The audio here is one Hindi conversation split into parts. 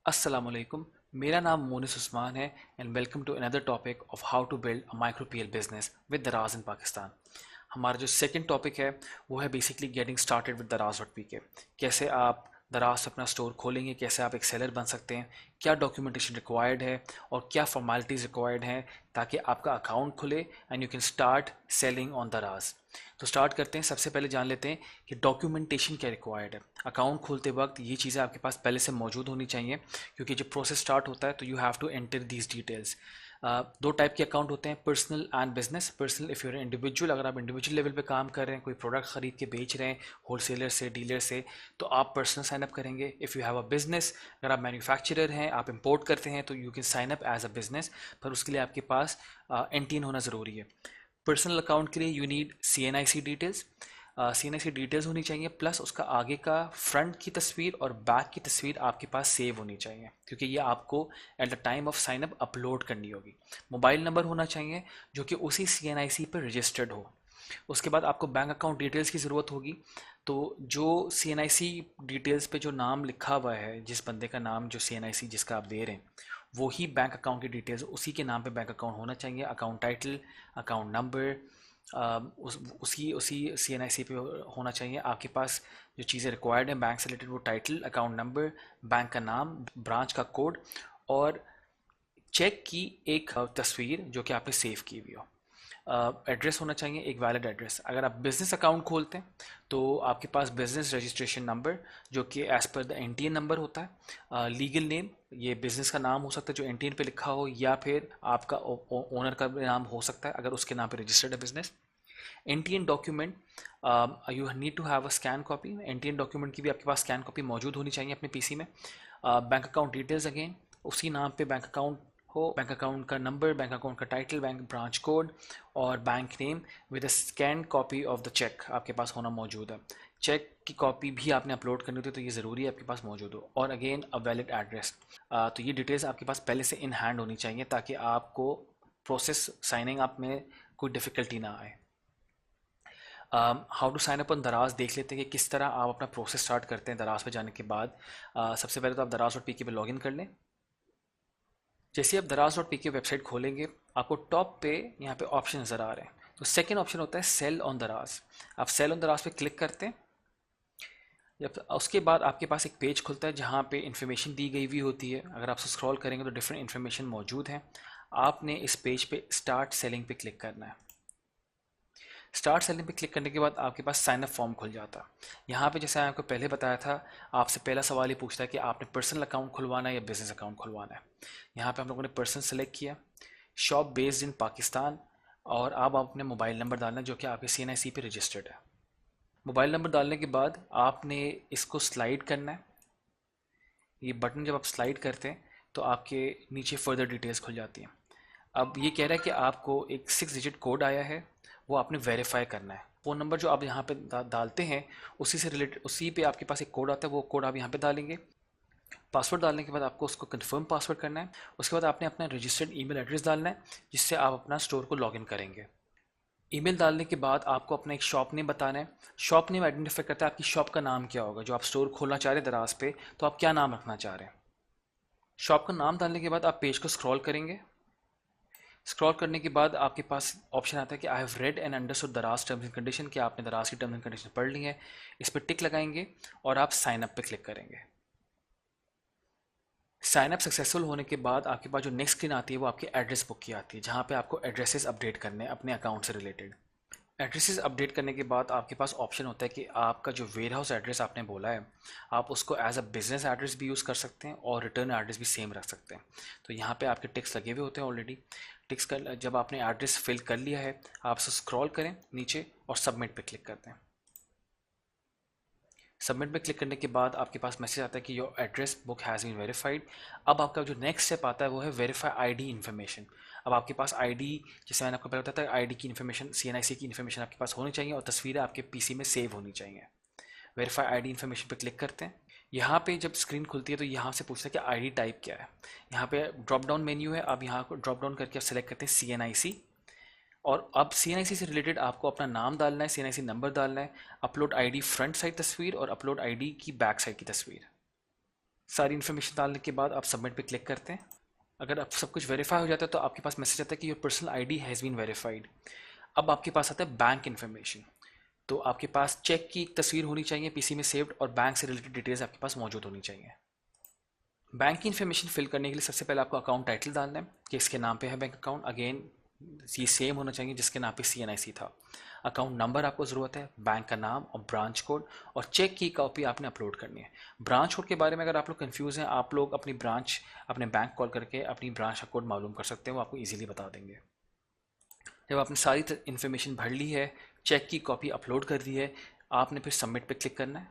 अस्सलाम वालेकुम। मेरा नाम मोनिस उस्मान है and welcome to another topic of how to build a micro PL business with Daraz in Pakistan. हमारा जो सेकंड टॉपिक है वो है बेसिकली गेटिंग स्टार्टेड विद दराज डॉट पी के। कैसे आप दराज से अपना स्टोर खोलेंगे, कैसे आप एक सेलर बन सकते हैं, क्या डॉक्यूमेंटेशन रिक्वायर्ड है और क्या फॉर्मेलिटीज़ रिक्वायर्ड हैं ताकि आपका अकाउंट खुले and you can start selling on दराज। तो स्टार्ट करते हैं। सबसे पहले जान लेते हैं कि डॉक्यूमेंटेशन क्या रिक्वायर्ड है। अकाउंट खोलते वक्त ये चीज़ें आपके पास पहले से मौजूद होनी चाहिए, क्योंकि जब प्रोसेस स्टार्ट होता है तो you have to enter these details. दो टाइप के अकाउंट होते हैं, personal and business. Personal if you're individual, अगर आप इंडिविजुअल लेवल पे काम कर रहे हैं, कोई प्रोडक्ट खरीद के बेच रहे हैं होलसेलर से, डीलर से, तो आप पर्सनल साइन अप करेंगे। If you have a business, अगर आप मैन्युफैक्चरर हैं, आप इंपोर्ट करते हैं, तो you can sign up as a business, पर उसके लिए आपके पास एनटीएन होना ज़रूरी है। पर्सनल अकाउंट के लिए you need C N I C details. C N I C details होनी चाहिए, प्लस उसका आगे का फ्रंट की तस्वीर और बैक की तस्वीर आपके पास सेव होनी चाहिए, क्योंकि ये आपको at the time of sine up upload करनी होगी। मोबाइल नंबर होना चाहिए जो कि उसी सी एन आई सी पर रजिस्टर्ड हो। उसके बाद आपको बैंक अकाउंट डिटेल्स की ज़रूरत होगी। तो जो सी एन आई सी डिटेल्स पे जो नाम लिखा हुआ है, जिस बंदे का नाम, जो सी एन आई सी जिसका आप दे रहे हैं, वो ही बैंक अकाउंट की डिटेल्स, उसी के नाम पे बैंक अकाउंट होना चाहिए। अकाउंट टाइटल, अकाउंट नंबर, उसी उसी सी एन आई सी पे होना चाहिए। आपके पास जो चीज़ें रिक्वायर्ड हैं बैंक से रिलेटेड, वो टाइटल, अकाउंट नंबर, बैंक का नाम, ब्रांच का कोड और चेक की एक तस्वीर जो कि आपने सेव की हुई हो। एड्रेस होना चाहिए, एक वैलिड एड्रेस। अगर आप बिज़नेस अकाउंट खोलते हैं तो आपके पास बिज़नेस रजिस्ट्रेशन नंबर, जो कि as per the NTN number होता है। लीगल नेम, ये बिज़नेस का नाम हो सकता है जो एनटीएन पे लिखा हो, या फिर आपका ओनर का नाम हो सकता है अगर उसके नाम पे रजिस्टर्ड है business. NTN document, you need to have a scan copy. NTN document की भी आपके पास स्कैन कॉपी मौजूद होनी चाहिए अपने पीसी में। बैंक अकाउंट डिटेल्स, अगेन उसी नाम पे बैंक अकाउंट हो, बैंक अकाउंट का नंबर, बैंक अकाउंट का टाइटल, बैंक ब्रांच कोड और bank name with a scan copy of the cheque आपके पास होना मौजूद है। चेक की कॉपी भी आपने अपलोड करनी होती है, तो ये ज़रूरी है आपके पास मौजूद हो। और अगेन अ वैलिड एड्रेस। तो ये डिटेल्स आपके पास पहले से इन हैंड होनी चाहिए ताकि आपको प्रोसेस साइनिंग अप में कोई डिफ़िकल्टी ना आए। How to sign up on Daraz देख लेते हैं कि किस तरह आप अपना प्रोसेस स्टार्ट करते हैं दराज पे जाने के बाद। सबसे पहले तो आप दराज डॉट पी के पे लॉगिन कर लें। जैसे आप दराज डॉट पी के वेबसाइट खोलेंगे, आपको टॉप पे यहाँ पे ऑप्शन नज़र आ रहे हैं। तो सेकंड ऑप्शन होता है सेल ऑन दराज। आप सेल ऑन दराज पे क्लिक करते हैं। जब उसके बाद आपके पास एक पेज खुलता है जहाँ पे इन्फॉर्मेशन दी गई हुई होती है। अगर आप स्क्रॉल करेंगे तो डिफरेंट इन्फॉर्मेशन मौजूद हैं। आपने इस पेज पे स्टार्ट सेलिंग पे क्लिक करना है। स्टार्ट सेलिंग पे क्लिक करने के बाद आपके पास साइन अप फॉर्म खुल जाता है। यहाँ पे जैसे आपको पहले बताया था, आपसे पहला सवाल ये पूछता है कि आपने पर्सनल अकाउंट खुलवाना है या बिजनेस अकाउंट खुलवाना है। यहाँ पे हम लोगों ने पर्सनल सेलेक्ट किया, शॉप बेस्ड इन पाकिस्तान, और अब आप अपने मोबाइल नंबर डालना जो कि आपके सी एन आई सी पे रजिस्टर्ड है। मोबाइल नंबर डालने के बाद आपने इसको स्लाइड करना है। ये बटन जब आप स्लाइड करते हैं तो आपके नीचे फर्दर डिटेल्स खुल जाती हैं। अब ये कह रहा है कि आपको एक 6 डिजिट कोड आया है, वो आपने वेरीफाई करना है। फ़ोन नंबर जो आप यहाँ पे डालते हैं, उसी से रिलेटेड, उसी पे आपके पास एक कोड आता है, वो कोड आप यहाँ पे डालेंगे। पासवर्ड डालने के बाद आपको उसको कंफर्म पासवर्ड करना है। उसके बाद आपने अपना रजिस्टर्ड ईमेल एड्रेस डालना है जिससे आप अपना स्टोर को लॉगिन करेंगे। ईमेल डालने के बाद आपको अपना एक शॉप नेम बताना है। शॉप नेम आइडेंटिफाई करता है आपकी शॉप का नाम क्या होगा। जो आप स्टोर खोलना चाह रहे हैं दराज पे, तो आप क्या नाम रखना चाह रहे हैं। शॉप का नाम डालने के बाद आप पेज को स्क्रॉल करेंगे। स्क्रॉल करने के बाद आपके पास ऑप्शन आता है कि I have read and understood दराज टर्म्स एंड कंडीशन, कि आपने दराज की टर्म्स एंड कंडीशन पढ़ ली है। इस पर टिक लगाएंगे और आप साइन अप पे क्लिक करेंगे। साइन अप सक्सेसफुल होने के बाद आपके पास जो नेक्स्ट स्क्रीन आती है वो आपकी एड्रेस बुक की आती है, जहाँ पे आपको एड्रेसेस अपडेट करने हैं अपने अकाउंट से रिलेटेड। एड्रेसेस अपडेट करने के बाद आपके पास ऑप्शन होता है कि आपका जो वेयर हाउस एड्रेस आपने बोला है, आप उसको एज अ बिज़नेस एड्रेस भी यूज़ कर सकते हैं और रिटर्न एड्रेस भी सेम रख सकते हैं। तो यहाँ पे आपके टिक्स लगे हुए होते हैं ऑलरेडी। टिक्स कर जब आपने एड्रेस फिल कर लिया है, आप उसे स्क्रॉल करें नीचे और सबमिट पे क्लिक करते हैं। सबमिट पे क्लिक करने के बाद आपके पास मैसेज आता है कि your address book has been verified. अब आपका जो नेक्स्ट स्टेप आता है वो है वेरीफाई आईडी इन्फॉर्मेशन। अब आपके पास आईडी, जैसे मैंने आपको पहले बताया था, आईडी की इन्फॉर्मेशन, सीएनआईसी की इन्फॉर्मेशन आपके पास होनी चाहिए और तस्वीरें आपके पीसी में सेव होनी चाहिए। वेरीफाई आईडी इन्फॉर्मेशन पे क्लिक करते हैं। यहाँ पे जब स्क्रीन खुलती है तो यहाँ से पूछता है कि आईडी टाइप क्या है। यहाँ पे ड्रॉप डाउन मेन्यू है, आप यहाँ को ड्रॉप डाउन करके आप सेलेक्ट करते हैं सीएनआईसी। और अब सीएनआईसी से रिलेटेड आपको अपना नाम डालना है, सीएनआईसी नंबर डालना है, अपलोड आईडी फ्रंट साइड तस्वीर और अपलोड आईडी की बैक साइड की तस्वीर। सारी इन्फॉर्मेशन डालने के बाद आप सबमिट पे क्लिक करते हैं। अगर आप सब कुछ वेरीफाई हो जाता है तो आपके पास मैसेज आता है कि your personal ID has been verified. अब आपके पास आता है बैंक इन्फॉर्मेशन। तो आपके पास चेक की एक तस्वीर होनी चाहिए पीसी में सेव्ड, और बैंक से रिलेटेड डिटेल्स आपके पास मौजूद होनी चाहिए। बैंक की इन्फॉर्मेशन फिल करने के लिए सबसे पहले आपको अकाउंट टाइटल डालना है कि इसके नाम पे है बैंक अकाउंट। अगेन ये सेम होना चाहिए जिसके नाम पे CNIC था। अकाउंट नंबर आपको ज़रूरत है, बैंक का नाम और ब्रांच कोड, और चेक की कॉपी आपने अपलोड करनी है। ब्रांच कोड के बारे में अगर आप लोग कंफ्यूज हैं, आप लोग अपनी ब्रांच अपने बैंक कॉल करके अपनी ब्रांच का कोड मालूम कर सकते हैं, वो आपको ईजिली बता देंगे। जब आपने सारी इन्फॉर्मेशन भर ली है, चेक की कॉपी अपलोड कर दी है, आपने फिर सबमिट पे क्लिक करना है।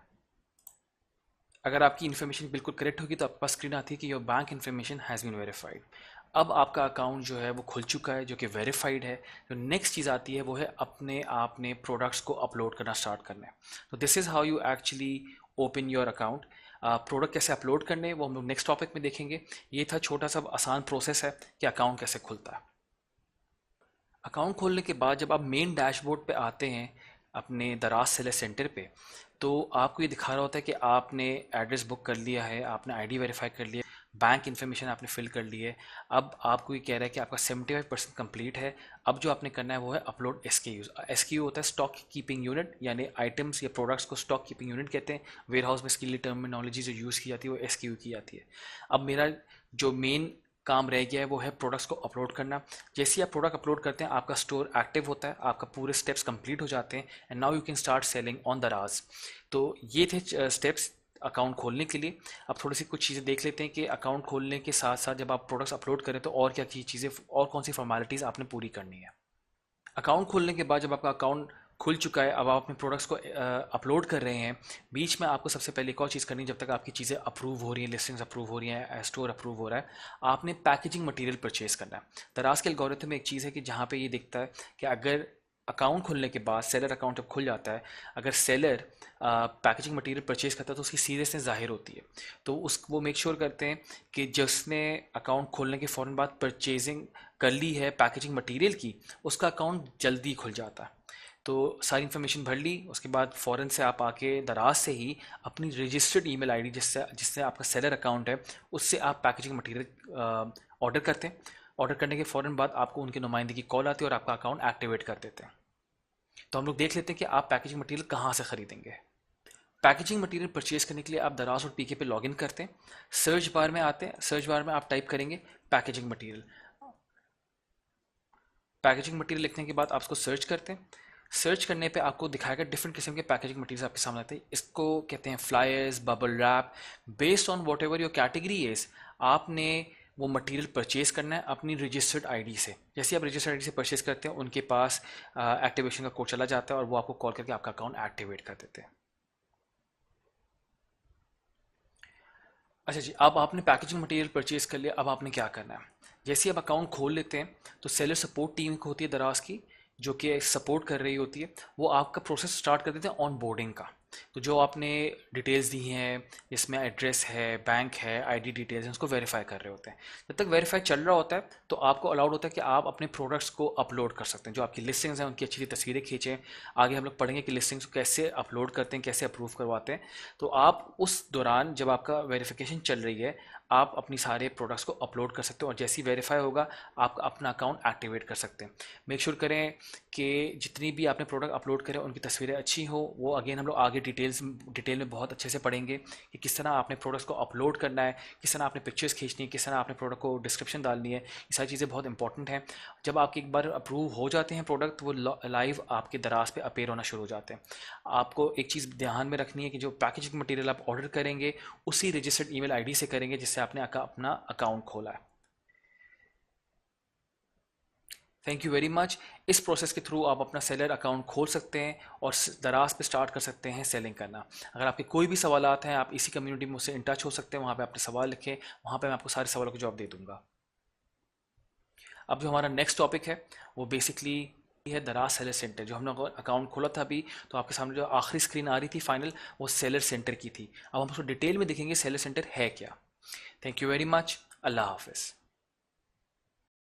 अगर आपकी इन्फॉर्मेशन बिल्कुल करेक्ट होगी तो आपके पास स्क्रीन आती है कि your bank information has been verified. अब आपका अकाउंट जो है वो खुल चुका है, जो कि वेरीफाइड है। जो नेक्स्ट चीज़ आती है वो है अपने आपने प्रोडक्ट्स को अपलोड करना स्टार्ट करना है। तो this is how you actually open your account. Product कैसे अपलोड करने हैं वो हम लोग नेक्स्ट टॉपिक में देखेंगे। ये था छोटा सा आसान प्रोसेस है कि अकाउंट कैसे खुलता है। अकाउंट खोलने के बाद जब आप मेन डैशबोर्ड पे आते हैं अपने दराज सेलर सेंटर पे, तो आपको ये दिखा रहा होता है कि आपने एड्रेस बुक कर लिया है, आपने आईडी वेरीफाई कर लिया, बैंक इन्फॉर्मेशन आपने फिल कर ली है। अब आपको ये कह रहा है कि आपका 75% कंप्लीट है। अब जो आपने करना है वो है अपलोड SKUs। SKU होता है स्टॉक कीपिंग यूनिट, यानी आइटम्स या प्रोडक्ट्स को स्टॉक कीपिंग यूनिट कहते हैं। वेयर हाउस में इसके लिए टर्मिनोलॉजी जो यूज़ की जाती है वो SKU की जाती है। अब मेरा जो मेन काम रह गया है वो है प्रोडक्ट्स को अपलोड करना। जैसे ही आप प्रोडक्ट अपलोड करते हैं आपका स्टोर एक्टिव होता है, आपका पूरे स्टेप्स कंप्लीट हो जाते हैं, and now you can start selling on दराज। तो ये थे स्टेप्स अकाउंट खोलने के लिए। अब थोड़ी सी कुछ चीज़ें देख लेते हैं कि अकाउंट खोलने के साथ साथ जब आप प्रोडक्ट्स अपलोड करें तो और क्या चीज़ें और कौन सी फॉर्मेलिटीज़ आपने पूरी करनी है। अकाउंट खोलने के बाद जब आपका अकाउंट खुल चुका है, अब आप अपने प्रोडक्ट्स को अपलोड कर रहे हैं, बीच में आपको सबसे पहले एक और चीज़ करनी है। जब तक आपकी चीज़ें अप्रूव हो रही हैं, लिस्टिंग्स अप्रूव हो रही हैं, स्टोर अप्रूव हो रहा है, आपने पैकेजिंग मटेरियल परचेज करना है। दराज के एल्गोरिथम में एक चीज़ है कि जहाँ पे ये दिखता है कि अगर अकाउंट खुलने के बाद सेलर अकाउंट जब खुल जाता है, अगर सेलर पैकेजिंग मटेरियल परचेज करता है तो उसकी सीरियसनेस जाहिर होती है। तो उस वो मेक श्योर करते हैं कि जिसने अकाउंट खोलने के फ़ौरन बाद परचेजिंग कर ली है पैकेजिंग मटेरियल की, उसका अकाउंट जल्दी खुल जाता है। तो सारी इन्फॉर्मेशन भर ली, उसके बाद फ़ौरन से आप आके दराज से ही अपनी रजिस्टर्ड ईमेल आईडी जिससे जिससे आपका सेलर अकाउंट है उससे आप पैकेजिंग मटेरियल ऑर्डर करते हैं। ऑर्डर करने के फ़ौरन बाद आपको उनके नुमाइंदे की कॉल आती है और आपका अकाउंट एक्टिवेट कर देते हैं। तो हम लोग देख लेते हैं कि आप पैकेजिंग मटेरियल कहाँ से ख़रीदेंगे। पैकेजिंग मटेरियल परचेज करने के लिए आप दराज और PK पे लॉगिन करते हैं। सर्च बार में आते हैं, सर्च बार में आप टाइप करेंगे पैकेजिंग मटेरियल। पैकेजिंग मटेरियल लिखने के बाद आप उसको सर्च करते हैं। सर्च करने पे आपको दिखाएगा डिफरेंट किस्म के पैकेजिंग मटेरियल आपके सामने आते हैं। इसको कहते हैं flyers, bubble wrap. Based on what ever your category is, आपने वो मटेरियल परचेज करना है अपनी रजिस्टर्ड आईडी से। जैसे आप रजिस्टर्ड आईडी से परचेज करते हैं उनके पास एक्टिवेशन का कोड चला जाता है और वो आपको कॉल करके आपका अकाउंट एक्टिवेट कर देते हैं। अच्छा जी, अब आपने पैकेजिंग मटेरियल परचेज कर लिया, अब आपने क्या करना है। जैसे ही आप अकाउंट खोल लेते हैं तो सेलर सपोर्ट टीम होती है दराज की, जो कि सपोर्ट कर रही होती है, वो आपका प्रोसेस स्टार्ट कर देते हैं ऑन बोर्डिंग का। तो जो आपने डिटेल्स दी हैं, जिसमें एड्रेस है, बैंक है, आईडी डिटेल्स हैं, उसको वेरीफाई कर रहे होते हैं। जब तक वेरीफाई चल रहा होता है तो आपको अलाउड होता है कि आप अपने प्रोडक्ट्स को अपलोड कर सकते हैं। जो आपकी लिस्टिंग्स हैं उनकी अच्छी तस्वीरें खींचें। आगे हम लोग पढ़ेंगे कि लिस्टिंग्स को कैसे अपलोड करते हैं, कैसे अप्रूव करवाते हैं। तो आप उस दौरान जब आपका वेरिफिकेशन चल रही है, आप अपनी सारे प्रोडक्ट्स को अपलोड कर सकते हो और जैसे ही वेरीफाई होगा आप अपना अकाउंट एक्टिवेट कर सकते हैं। मेक श्योर करें कि जितनी भी आपने प्रोडक्ट अपलोड करें उनकी तस्वीरें अच्छी हो। वो अगेन हम लोग आगे डिटेल में बहुत अच्छे से पढ़ेंगे कि किस तरह आपने प्रोडक्ट्स को अपलोड करना है, किस तरह आपने पिक्चर्स खींचनी है, किस तरह आपने प्रोडक्ट को डिस्क्रिप्शन डालनी है। ये सारी चीज़ें बहुत इंपॉर्टेंट हैं। जब आपके एक बार अप्रूव हो जाते हैं प्रोडक्ट, तो वो लाइव आपके दराज पे अपेयर होना शुरू हो जाते हैं। आपको एक चीज़ ध्यान में रखनी है कि जो पैकेजिंग मटेरियल आप ऑर्डर करेंगे उसी रजिस्टर्ड ईमेल आईडी से करेंगे जिससे आपने अपना अकाउंट खोला है। Thank you very much. इस प्रोसेस के थ्रू आप अपना सेलर अकाउंट खोल सकते हैं और दराज पे स्टार्ट कर सकते हैं सेलिंग करना। अगर आपके कोई भी सवालात हैं, आप इसी कम्युनिटी में मुझसे इन टच हो सकते हैं। वहाँ पे अपने सवाल लिखें, वहाँ पे मैं आपको सारे सवालों के जवाब दे दूँगा। अब जो हमारा नेक्स्ट टॉपिक है वो बेसिकली है दराज सेलर सेंटर। जो हमने अकाउंट खोला था अभी, तो आपके सामने जो आखिरी स्क्रीन आ रही थी फाइनल, वो सेलर सेंटर की थी। अब हम उसको डिटेल में देखेंगे सेलर सेंटर है क्या। Thank you very much. अल्लाह हाफिज़।